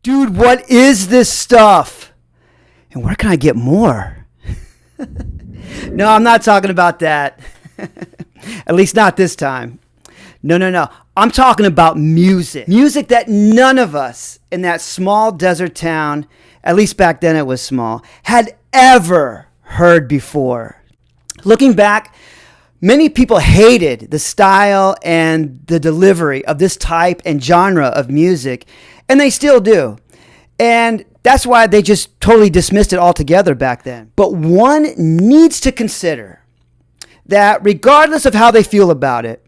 Dude, what is this stuff? And where can I get more? No, I'm not talking about that. At least not this time. No. I'm talking about music. Music that none of us in that small desert town, at least back then it was small, had ever heard before. Looking back, many people hated the style and the delivery of this type and genre of music, and they still do. And that's why they just totally dismissed it altogether back then. But one needs to consider that regardless of how they feel about it,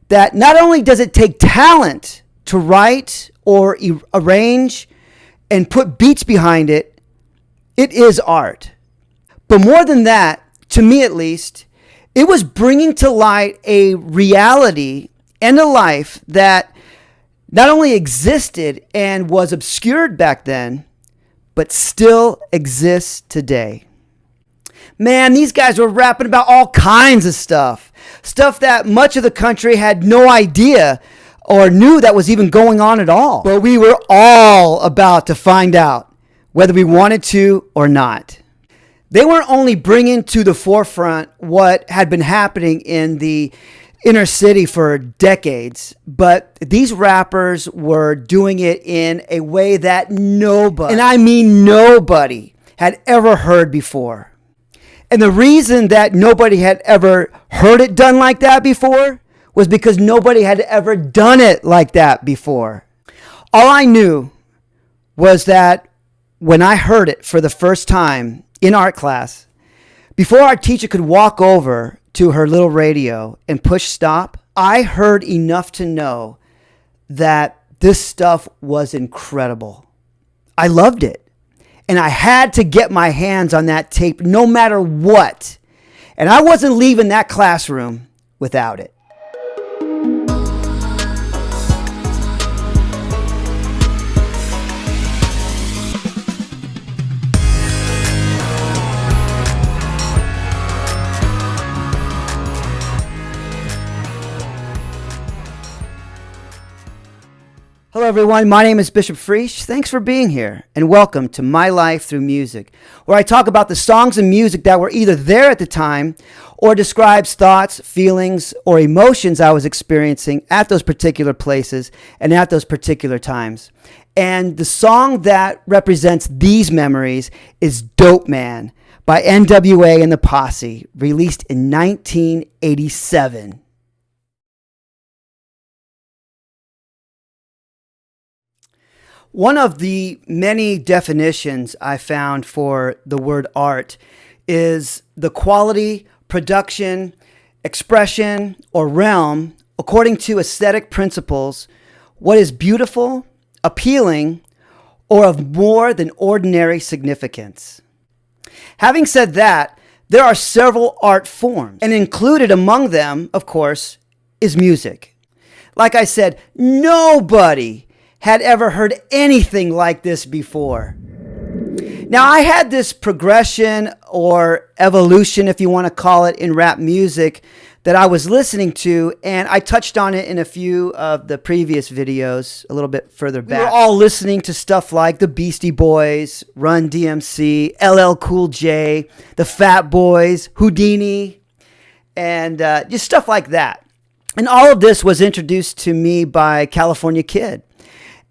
that not only does it take talent to write or arrange and put beats behind it, it is art. But more than that, to me at least, it was bringing to light a reality and a life that not only existed and was obscured back then, but still exists today. Man, these guys were rapping about all kinds of stuff. Stuff that much of the country had no idea or knew that was even going on at all. But we were all about to find out, whether we wanted to or not. They weren't only bringing to the forefront what had been happening in the inner city for decades, but these rappers were doing it in a way that nobody, and I mean nobody, had ever heard before. And the reason that nobody had ever heard it done like that before was because nobody had ever done it like that before. All I knew was that when I heard it for the first time in art class, before our teacher could walk over to her little radio and push stop, I heard enough to know that this stuff was incredible. I loved it. And I had to get my hands on that tape no matter what. And I wasn't leaving that classroom without it. Hello everyone, my name is Bishop Friesch. Thanks for being here and welcome to My Life Through Music, where I talk about the songs and music that were either there at the time or describes thoughts, feelings, or emotions I was experiencing at those particular places and at those particular times. And the song that represents these memories is Dope Man by N.W.A. and the Posse, released in 1987. One of the many definitions I found for the word art is the quality, production, expression, or realm, according to aesthetic principles, what is beautiful, appealing, or of more than ordinary significance. Having said that, there are several art forms, and included among them, of course, is music. Like I said, nobody had ever heard anything like this before. Now, I had this progression or evolution, if you want to call it, in rap music that I was listening to, and I touched on it in a few of the previous videos a little bit further back. We were all listening to stuff like the Beastie Boys, Run DMC, LL Cool J, the Fat Boys, Houdini, and just stuff like that. And all of this was introduced to me by California Kid.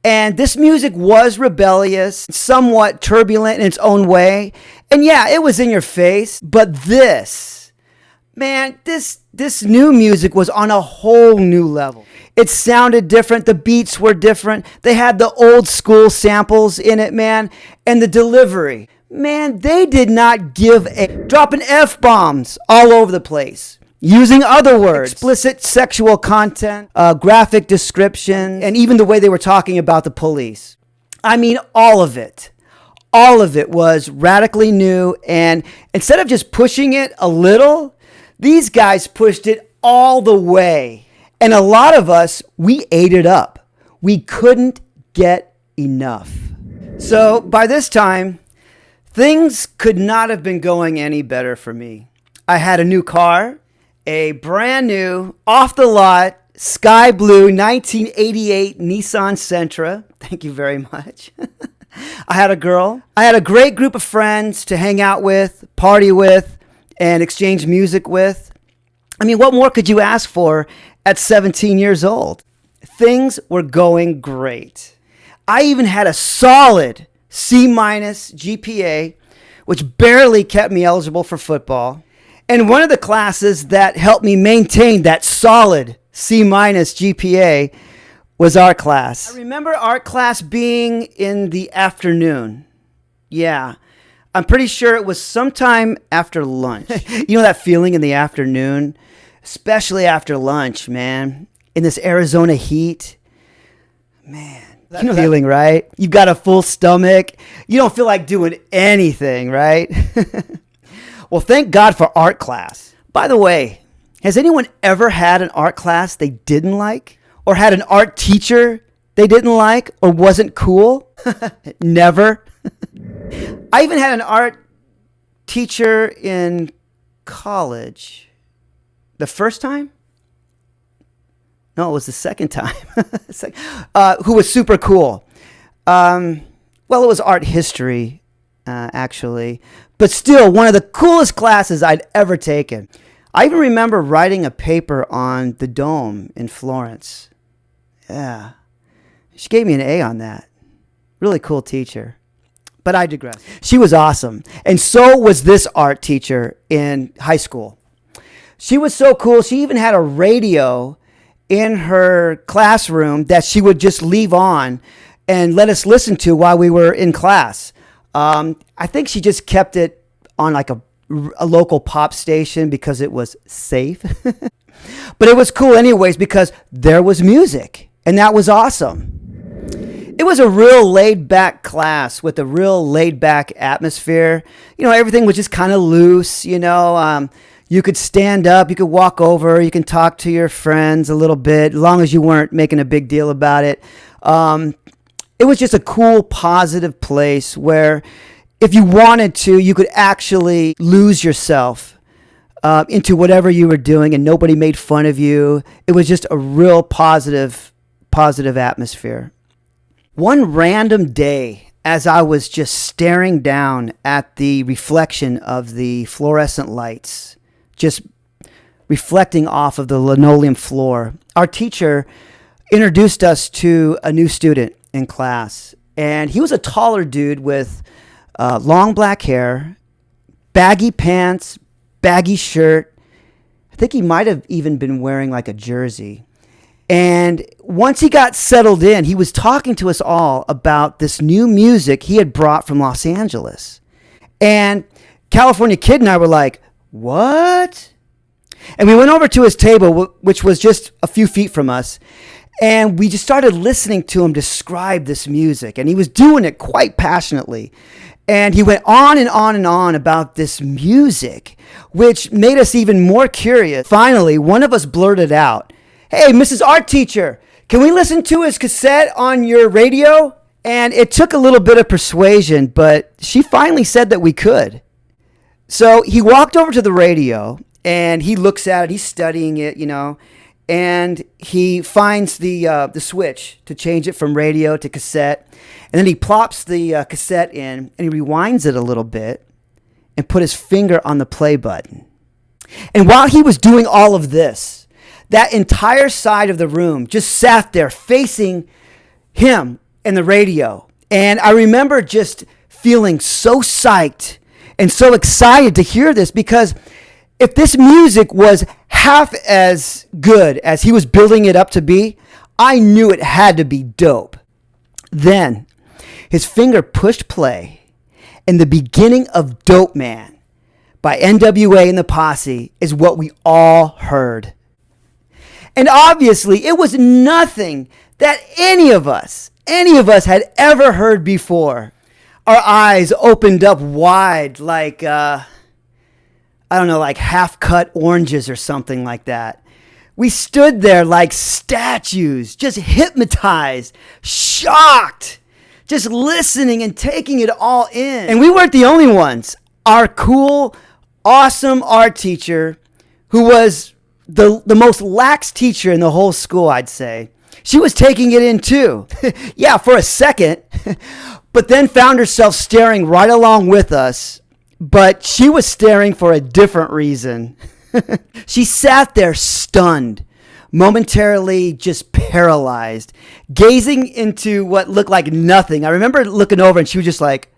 And this music was rebellious, somewhat turbulent in its own way. And yeah, it was in your face. But this new music was on a whole new level. It sounded different. The beats were different. They had the old school samples in it, man. And the delivery. Man, they did not give a... dropping F-bombs all over the place. Using other words, explicit sexual content, graphic description, and even the way they were talking about the police. I mean, all of it. All of it was radically new, and instead of just pushing it a little, these guys pushed it all the way. And a lot of us, we ate it up. We couldn't get enough. So by this time, things could not have been going any better for me. I had a new car, a brand new, off the lot sky blue 1988 Nissan Sentra. Thank you very much. I had a girl. I had a great group of friends to hang out with, party with, and exchange music with. I mean, what more could you ask for at 17 years old? Things were going great. I even had a solid C- GPA, which barely kept me eligible for football. And one of the classes that helped me maintain that solid C- GPA was art class. I remember art class being in the afternoon. Yeah, I'm pretty sure it was sometime after lunch. You know that feeling in the afternoon? Especially after lunch, man. In this Arizona heat. Man, you know that feeling, right? You've got a full stomach. You don't feel like doing anything, right? Well, thank God for art class. By the way, has anyone ever had an art class they didn't like? Or had an art teacher they didn't like or wasn't cool? Never. I even had an art teacher in college. The first time? No, it was the second time. Who was super cool. Well, it was art history, actually. But still, one of the coolest classes I'd ever taken. I even remember writing a paper on the dome in Florence. Yeah. She gave me an A on that. Really cool teacher. But I digress. She was awesome. And so was this art teacher in high school. She was so cool. She even had a radio in her classroom that she would just leave on and let us listen to while we were in class. I think she just kept it on like a local pop station because it was safe. But it was cool anyways because there was music. And that was awesome. It was a real laid-back class with a real laid-back atmosphere. You know, everything was just kind of loose, you know. You could stand up, you could walk over, you can talk to your friends a little bit, as long as you weren't making a big deal about it. It was just a cool, positive place where if you wanted to, you could actually lose yourself into whatever you were doing and nobody made fun of you. It was just a real positive atmosphere. One random day, as I was just staring down at the reflection of the fluorescent lights, just reflecting off of the linoleum floor, our teacher introduced us to a new student in class. And he was a taller dude with long black hair, baggy pants, baggy shirt. I think he might have even been wearing like a jersey. And once he got settled in, he was talking to us all about this new music he had brought from Los Angeles. And California Kid and I were like, what? And we went over to his table, which was just a few feet from us, and we just started listening to him describe this music. And he was doing it quite passionately. And he went on and on and on about this music, which made us even more curious. Finally, one of us blurted out, "Hey, Mrs. Art Teacher, can we listen to his cassette on your radio?" And it took a little bit of persuasion, but she finally said that we could. So he walked over to the radio, and he looks at it. He's studying it, you know, and he finds the switch to change it from radio to cassette. And then he plops the cassette in, and he rewinds it a little bit and put his finger on the play button. And while he was doing all of this, that entire side of the room just sat there facing him and the radio. And I remember just feeling so psyched and so excited to hear this, because if this music was half as good as he was building it up to be, I knew it had to be dope. Then his finger pushed play, and the beginning of Dope Man by N.W.A. and the Posse is what we all heard. And obviously, it was nothing that any of us had ever heard before. Our eyes opened up wide like, like half-cut oranges or something like that. We stood there like statues, just hypnotized, shocked, just listening and taking it all in. And we weren't the only ones. Our cool, awesome art teacher, who was the most lax teacher in the whole school, I'd say. She was taking it in too. Yeah, for a second, but then found herself staring right along with us. But she was staring for a different reason. She sat there stunned, momentarily just paralyzed, gazing into what looked like nothing. I remember looking over and she was just like,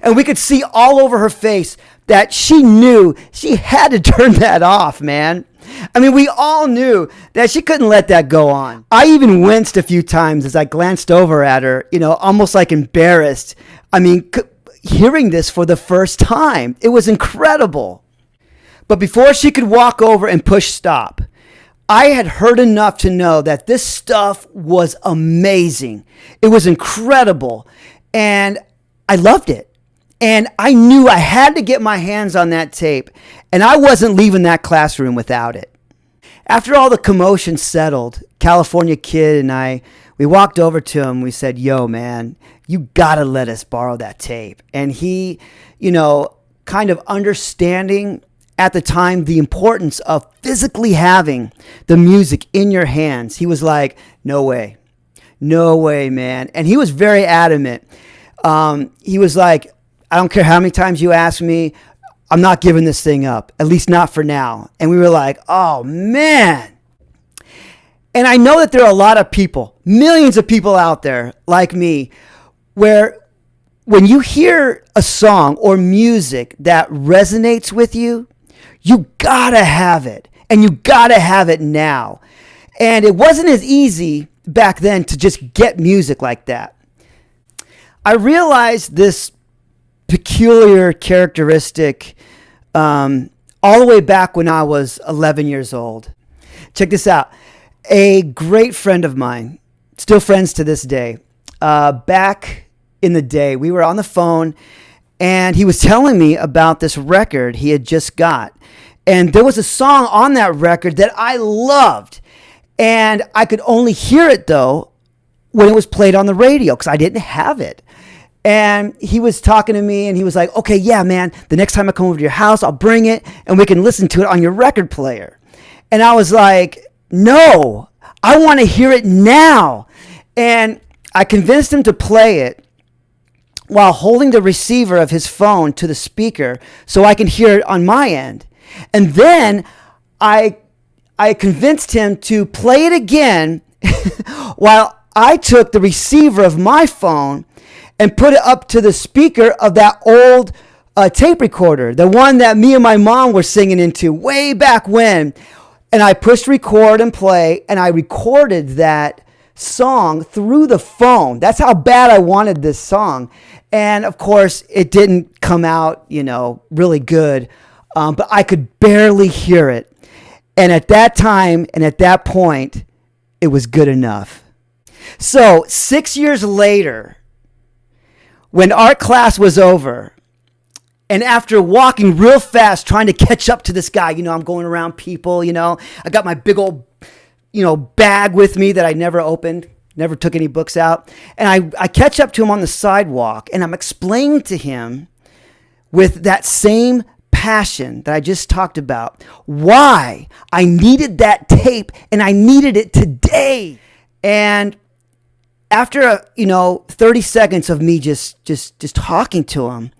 and we could see all over her face that she knew she had to turn that off, man. I mean, we all knew that she couldn't let that go on. I even winced a few times as I glanced over at her, almost like embarrassed. I mean, hearing this for the first time, it was incredible. But before she could walk over and push stop, I had heard enough to know that this stuff was amazing. It was incredible. And I loved it. And I knew I had to get my hands on that tape. And I wasn't leaving that classroom without it. After all the commotion settled, California Kid and I, we walked over to him. We said, yo, man, you got to let us borrow that tape. And he, kind of understanding at the time the importance of physically having the music in your hands, he was like, no way, man. And he was very adamant. He was like, I don't care how many times you ask me, I'm not giving this thing up, at least not for now. And we were like, oh, man. And I know that there are a lot of people, millions of people out there like me, where when you hear a song or music that resonates with you, you gotta have it. And you gotta have it now. And it wasn't as easy back then to just get music like that. I realized this peculiar characteristic all the way back when I was 11 years old. Check this out. A great friend of mine, still friends to this day, back in the day, we were on the phone and he was telling me about this record he had just got. And there was a song on that record that I loved. And I could only hear it, though, when it was played on the radio because I didn't have it. And he was talking to me and he was like, okay, yeah, man, the next time I come over to your house, I'll bring it and we can listen to it on your record player. And I was like, no, I want to hear it now. And I convinced him to play it while holding the receiver of his phone to the speaker so I can hear it on my end. And then I convinced him to play it again while I took the receiver of my phone and put it up to the speaker of that old tape recorder, the one that me and my mom were singing into way back when. And I pushed record and play, and I recorded that song through the phone. That's how bad I wanted this song. And of course, it didn't come out, really good, but I could barely hear it. And at that time and at that point, it was good enough. So 6 years later, when art class was over, and after walking real fast, trying to catch up to this guy, I'm going around people, I got my big old, bag with me that I never opened, never took any books out. And I catch up to him on the sidewalk, and I'm explaining to him with that same passion that I just talked about why I needed that tape, and I needed it today. And after 30 seconds of me just talking to him,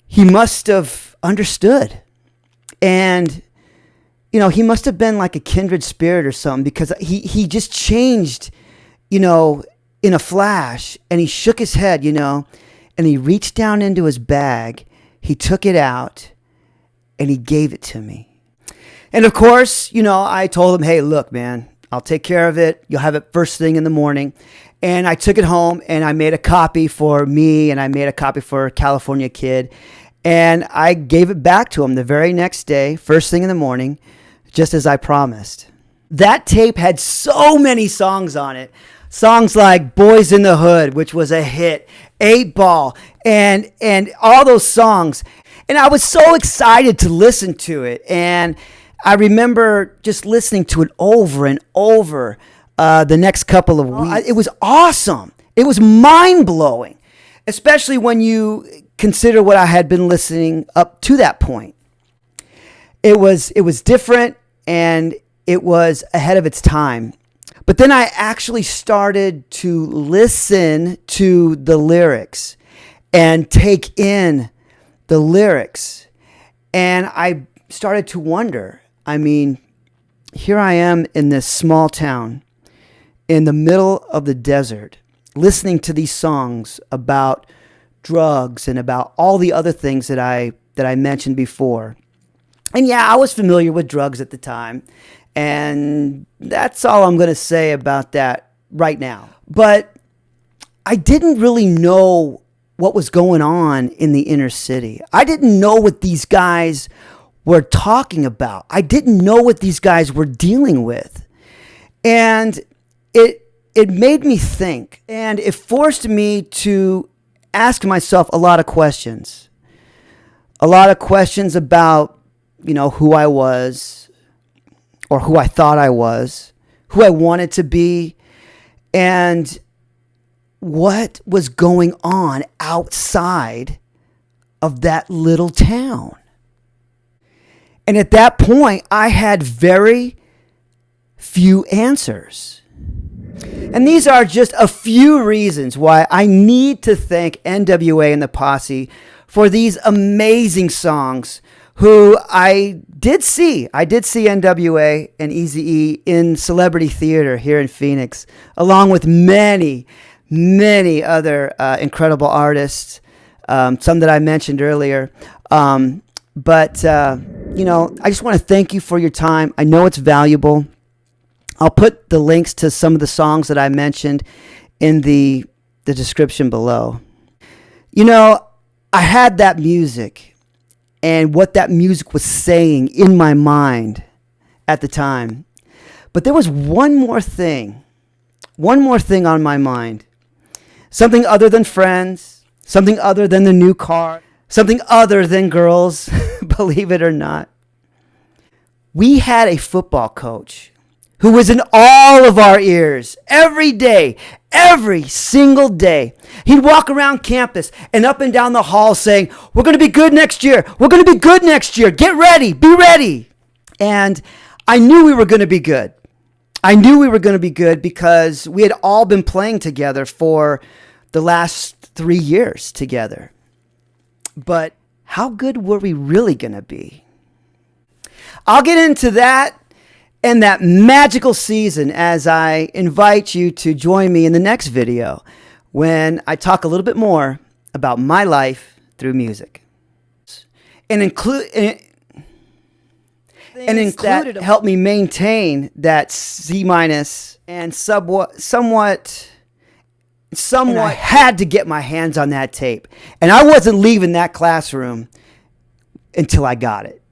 he must have understood. And he must have been like a kindred spirit or something, because he just changed, in a flash, and he shook his head, and he reached down into his bag, he took it out, and he gave it to me. And of course, I told him, hey, look, man, I'll take care of it. You'll have it first thing in the morning. And I took it home and I made a copy for me and I made a copy for California Kid. And I gave it back to him the very next day, first thing in the morning, just as I promised. That tape had so many songs on it. Songs like Boys in the Hood, which was a hit, 8 Ball, and all those songs. And I was so excited to listen to it. And I remember just listening to it over and over the next couple of weeks. It was awesome. It was mind-blowing, especially when you consider what I had been listening up to that point. it was different, and it was ahead of its time. But then I actually started to listen to the lyrics and take in the lyrics. And I started to wonder, I mean, here I am in this small town in the middle of the desert, listening to these songs about drugs and about all the other things that I mentioned before. And yeah, I was familiar with drugs at the time, and that's all I'm going to say about that right now. But I didn't really know what was going on in the inner city. I didn't know what these guys were talking about. I didn't know what these guys were dealing with. And it made me think, and it forced me to ask myself a lot of questions. A lot of questions about, who I was, or who I thought I was, who I wanted to be, and what was going on outside of that little town. And at that point, I had very few answers. And these are just a few reasons why I need to thank N.W.A. and the Posse for these amazing songs, who I did see N.W.A. and Eazy-E in Celebrity Theater here in Phoenix, along with many, many other incredible artists, some that I mentioned earlier. But I just want to thank you for your time. I know it's valuable. I'll put the links to some of the songs that I mentioned in the description below. I had that music and what that music was saying in my mind at the time. But there was one more thing on my mind. Something other than friends, something other than the new car, something other than girls, believe it or not. We had a football coach who was in all of our ears every day, every single day. He'd walk around campus and up and down the hall saying, "We're going to be good next year. We're going to be good next year. Get ready. Be ready." And I knew we were going to be good. I knew we were going to be good because we had all been playing together for the last 3 years together. But how good were we really going to be? I'll get into that and that magical season as I invite you to join me in the next video when I talk a little bit more about my life through music. And included help me maintain that C- and somewhat and I had to get my hands on that tape. And I wasn't leaving that classroom until I got it.